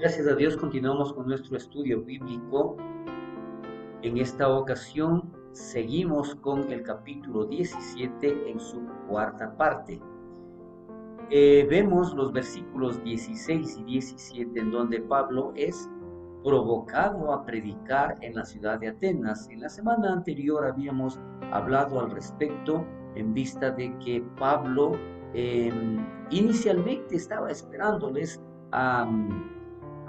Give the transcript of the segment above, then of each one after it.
Gracias a Dios continuamos con nuestro estudio bíblico. En esta ocasión seguimos con el capítulo 17 en su cuarta parte. Vemos los versículos 16 y 17 en donde Pablo es provocado a predicar en la ciudad de Atenas. En la semana anterior habíamos hablado al respecto en vista de que Pablo eh, inicialmente estaba esperándoles a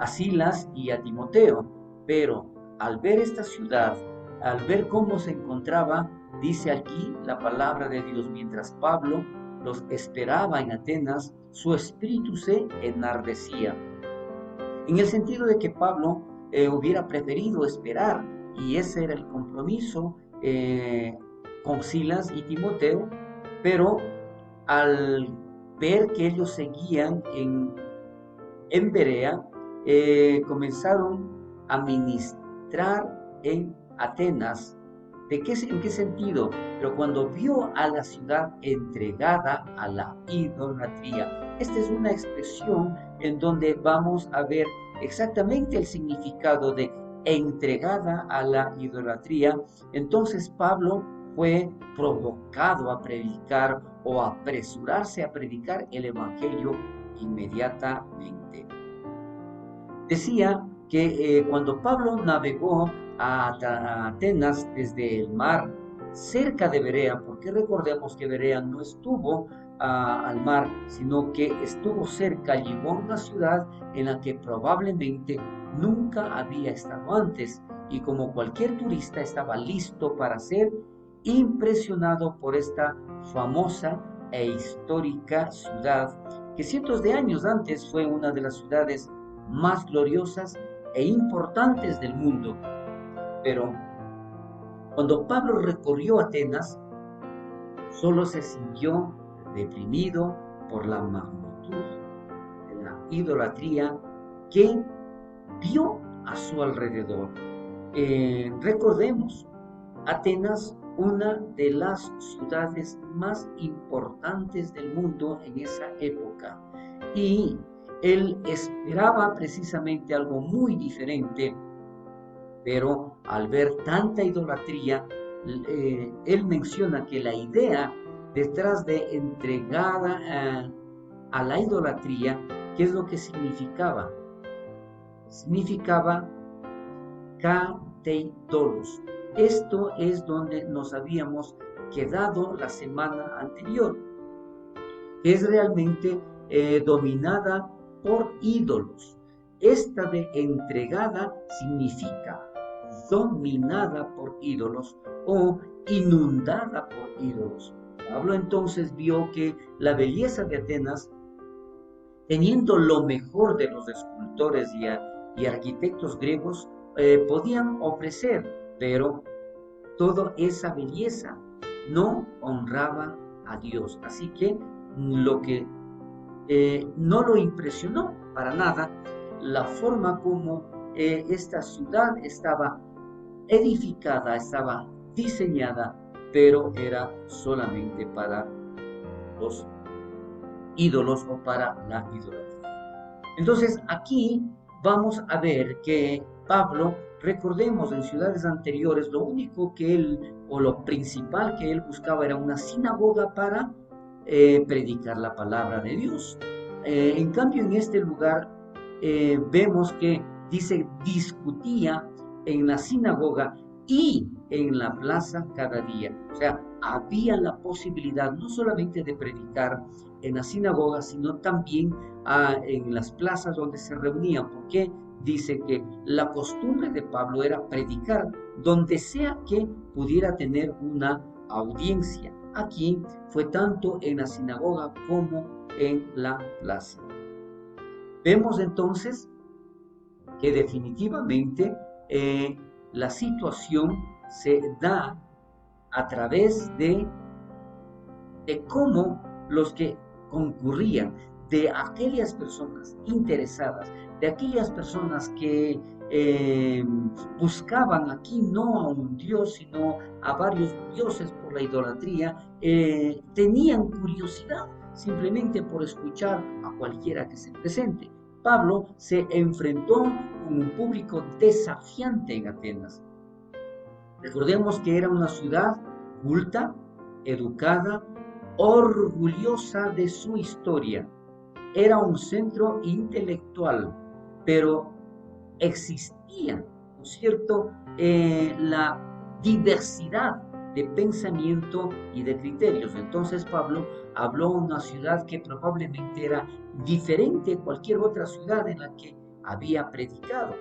Silas y a Timoteo, pero al ver esta ciudad, al ver cómo se encontraba, dice aquí la palabra de Dios, mientras Pablo los esperaba en Atenas, su espíritu se enardecía, en el sentido de que Pablo hubiera preferido esperar, y ese era el compromiso con Silas y Timoteo, pero al ver que ellos seguían en Berea, comenzaron a ministrar en Atenas. ¿En qué sentido? Pero cuando vio a la ciudad entregada a la idolatría, esta es una expresión en donde vamos a ver exactamente el significado de entregada a la idolatría. Entonces Pablo fue provocado a predicar o a apresurarse a predicar el evangelio inmediatamente. Decía que cuando Pablo navegó a Atenas desde el mar, cerca de Berea, porque recordemos que Berea no estuvo al mar, sino que estuvo cerca, llegó a una ciudad en la que probablemente nunca había estado antes, y como cualquier turista estaba listo para ser impresionado por esta famosa e histórica ciudad, que cientos de años antes fue una de las ciudades más gloriosas e importantes del mundo. Pero cuando Pablo recorrió Atenas, solo se sintió deprimido por la magnitud de la idolatría que vio a su alrededor. Recordemos, Atenas, una de las ciudades más importantes del mundo en esa época, y él esperaba precisamente algo muy diferente, pero al ver tanta idolatría, él menciona que la idea detrás de entregada a la idolatría, ¿qué es lo que significaba? Significaba kateidolos. Esto es donde nos habíamos quedado la semana anterior, que es realmente dominada por ídolos. Esta de entregada significa dominada por ídolos o inundada por ídolos. Pablo entonces vio que la belleza de Atenas, teniendo lo mejor de los escultores y arquitectos griegos, podían ofrecer, pero toda esa belleza no honraba a Dios. Así que lo que no lo impresionó para nada la forma como esta ciudad estaba edificada, estaba diseñada, pero era solamente para los ídolos o para la idolatría. Entonces aquí vamos a ver que Pablo, recordemos en ciudades anteriores, lo único que él o lo principal que él buscaba era una sinagoga para predicar la palabra de Dios. En cambio, en este lugar vemos que dice discutía en la sinagoga y en la plaza cada día. O sea, había la posibilidad no solamente de predicar en la sinagoga, sino también en las plazas donde se reunían, porque dice que la costumbre de Pablo era predicar donde sea que pudiera tener una audiencia. Aquí fue tanto en la sinagoga como en la plaza. Vemos entonces que definitivamente la situación se da a través de cómo los que concurrían, de aquellas personas interesadas, de aquellas personas que buscaban aquí no a un dios, sino a varios dioses por la idolatría, tenían curiosidad simplemente por escuchar a cualquiera que se presente. Pablo se enfrentó con un público desafiante en Atenas. Recordemos que era una ciudad culta, educada, orgullosa de su historia. Era un centro intelectual, pero existía, ¿no es cierto?, la diversidad de pensamiento y de criterios. Entonces Pablo habló de una ciudad que probablemente era diferente a cualquier otra ciudad en la que había predicado.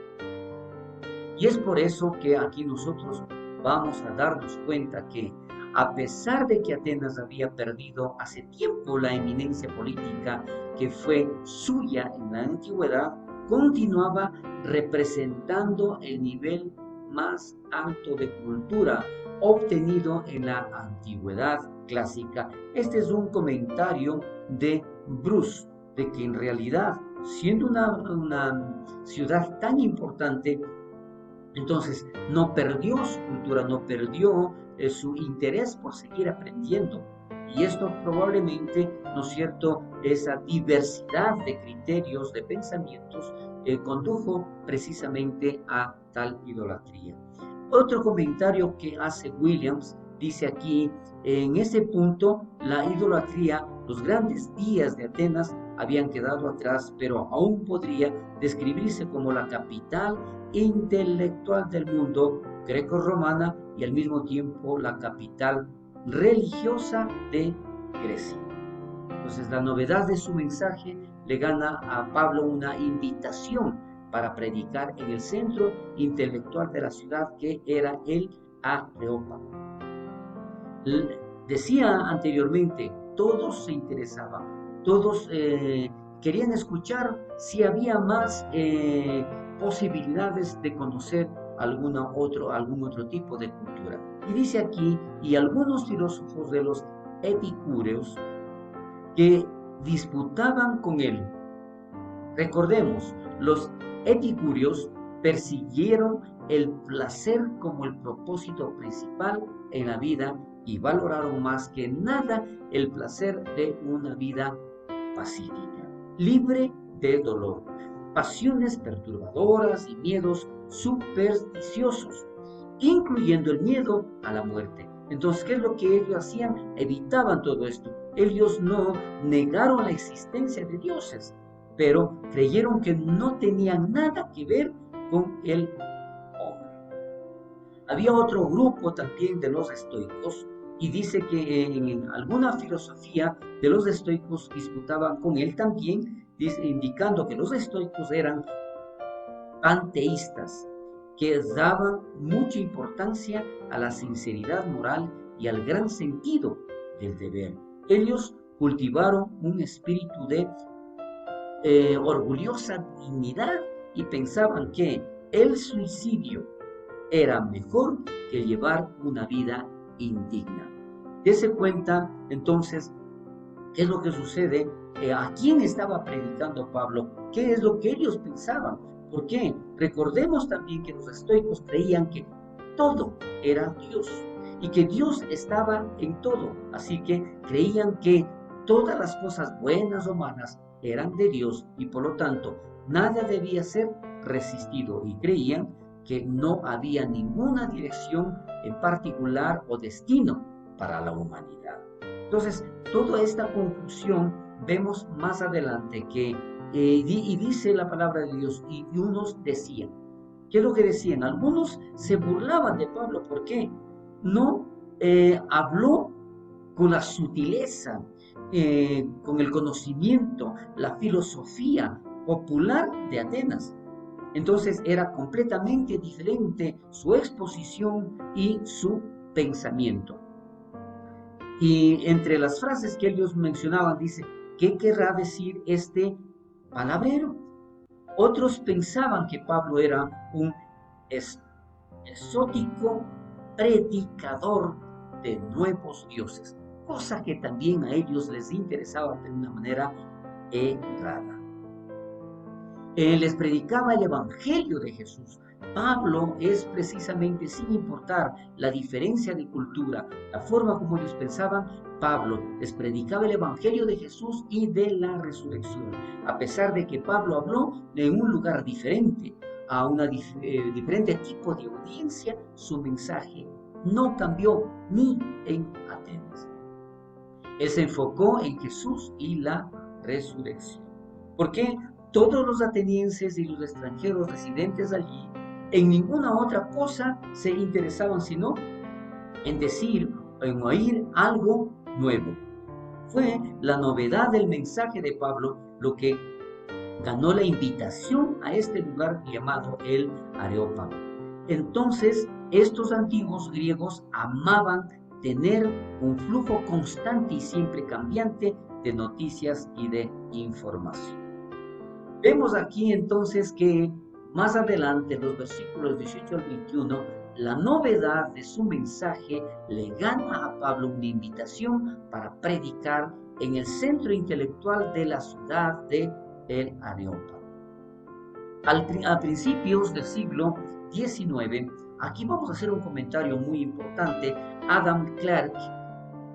Y es por eso que aquí nosotros vamos a darnos cuenta que a pesar de que Atenas había perdido hace tiempo la eminencia política que fue suya en la antigüedad, continuaba representando el nivel más alto de cultura obtenido en la antigüedad clásica. Este es un comentario de Bruce, de que en realidad, siendo una ciudad tan importante, entonces no perdió su cultura, no perdió su interés por seguir aprendiendo. Y esto probablemente, ¿no es cierto?, esa diversidad de criterios, de pensamientos, condujo precisamente a tal idolatría. Otro comentario que hace Williams dice aquí, en ese punto, la idolatría, los grandes días de Atenas habían quedado atrás, pero aún podría describirse como la capital intelectual del mundo greco-romana y al mismo tiempo la capital religiosa de Grecia. Entonces la novedad de su mensaje le gana a Pablo una invitación para predicar en el centro intelectual de la ciudad, que era el Areópago. Decía anteriormente, todos se interesaban, todos querían escuchar si había más posibilidades de conocer algún otro tipo de cultura. Y dice aquí, y algunos filósofos de los epicúreos que disputaban con él. Recordemos, los epicúreos persiguieron el placer como el propósito principal en la vida y valoraron más que nada el placer de una vida pacífica, libre de dolor, pasiones perturbadoras y miedos supersticiosos, incluyendo el miedo a la muerte. Entonces, ¿qué es lo que ellos hacían? Evitaban todo esto. Ellos no negaron la existencia de dioses, pero creyeron que no tenían nada que ver con el hombre. Había otro grupo también de los estoicos, y dice que en alguna filosofía de los estoicos disputaban con él también, indicando que los estoicos eran panteístas, que daban mucha importancia a la sinceridad moral y al gran sentido del deber. Ellos cultivaron un espíritu de orgullosa dignidad y pensaban que el suicidio era mejor que llevar una vida indigna. Dese cuenta entonces qué es lo que sucede, a quién estaba predicando Pablo, qué es lo que ellos pensaban. ¿Por qué? Recordemos también que los estoicos creían que todo era Dios y que Dios estaba en todo, así que creían que todas las cosas buenas o malas eran de Dios y por lo tanto nada debía ser resistido, y creían que no había ninguna dirección en particular o destino para la humanidad. Entonces, toda esta confusión vemos más adelante que, y dice la palabra de Dios, y unos decían, ¿qué es lo que decían? Algunos se burlaban de Pablo, ¿por qué? No habló con la sutileza, con el conocimiento, la filosofía popular de Atenas. Entonces era completamente diferente su exposición y su pensamiento. Y entre las frases que ellos mencionaban, dice, ¿qué querrá decir este palabrero? Otros pensaban que Pablo era un exótico predicador de nuevos dioses, cosa que también a ellos les interesaba de una manera errada. Les predicaba el evangelio de Jesús, Pablo es precisamente, sin importar la diferencia de cultura, la forma como ellos pensaban, Pablo les predicaba el Evangelio de Jesús y de la resurrección. A pesar de que Pablo habló en un lugar diferente, a un diferente tipo de audiencia, su mensaje no cambió ni en Atenas. Él se enfocó en Jesús y la resurrección. Porque todos los atenienses y los extranjeros residentes allí en ninguna otra cosa se interesaban sino en decir, en oír algo nuevo. Fue la novedad del mensaje de Pablo lo que ganó la invitación a este lugar llamado el Areópago. Entonces, estos antiguos griegos amaban tener un flujo constante y siempre cambiante de noticias y de información. Vemos aquí entonces que más adelante, en los versículos 18 al 21, la novedad de su mensaje le gana a Pablo una invitación para predicar en el centro intelectual de la ciudad de el Areópago. A principios del siglo XIX, aquí vamos a hacer un comentario muy importante. Adam Clarke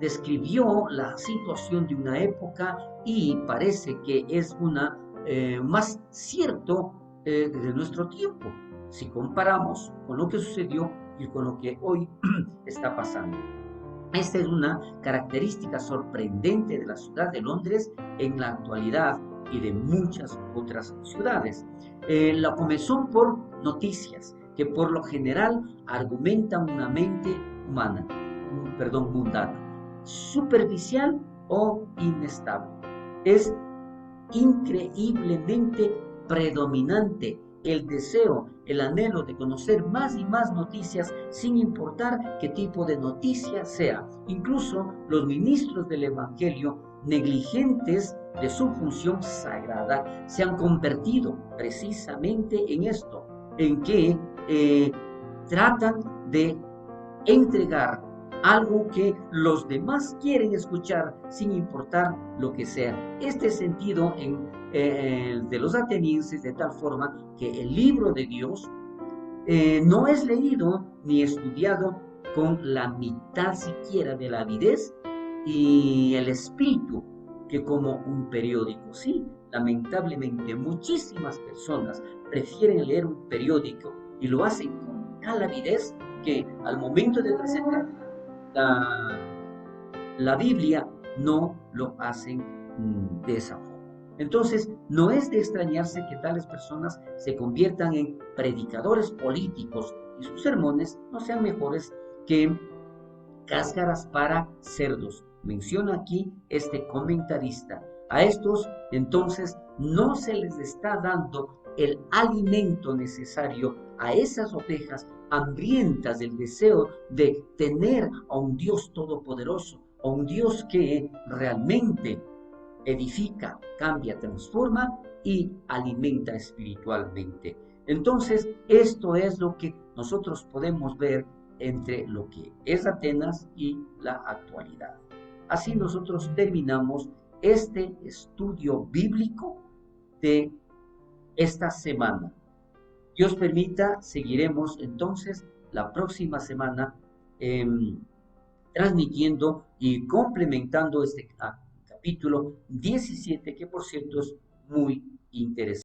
describió la situación de una época y parece que es una más cierto de nuestro tiempo, si comparamos con lo que sucedió y con lo que hoy está pasando. Esta es una característica sorprendente de la ciudad de Londres en la actualidad y de muchas otras ciudades. La comezón por noticias que por lo general argumentan una mente humana, mundana, superficial o inestable. Es increíblemente predominante el deseo, el anhelo de conocer más y más noticias sin importar qué tipo de noticia sea. Incluso los ministros del Evangelio, negligentes de su función sagrada, se han convertido precisamente en esto, en que tratan de entregar algo que los demás quieren escuchar sin importar lo que sea. Este sentido de los atenienses de tal forma que el libro de Dios no es leído ni estudiado con la mitad siquiera de la avidez y el espíritu que como un periódico. Sí, lamentablemente muchísimas personas prefieren leer un periódico y lo hacen con tal avidez que al momento de presentar la Biblia no lo hacen de esa forma. Entonces, no es de extrañarse que tales personas se conviertan en predicadores políticos y sus sermones no sean mejores que cáscaras para cerdos. Menciona aquí este comentarista. A estos, entonces, no se les está dando el alimento necesario a esas ovejas hambrientas del deseo de tener a un Dios todopoderoso, a un Dios que realmente edifica, cambia, transforma y alimenta espiritualmente. Entonces, esto es lo que nosotros podemos ver entre lo que es Atenas y la actualidad. Así nosotros terminamos este estudio bíblico de esta semana. Dios permita, seguiremos entonces la próxima semana transmitiendo y complementando este capítulo 17, que por cierto es muy interesante.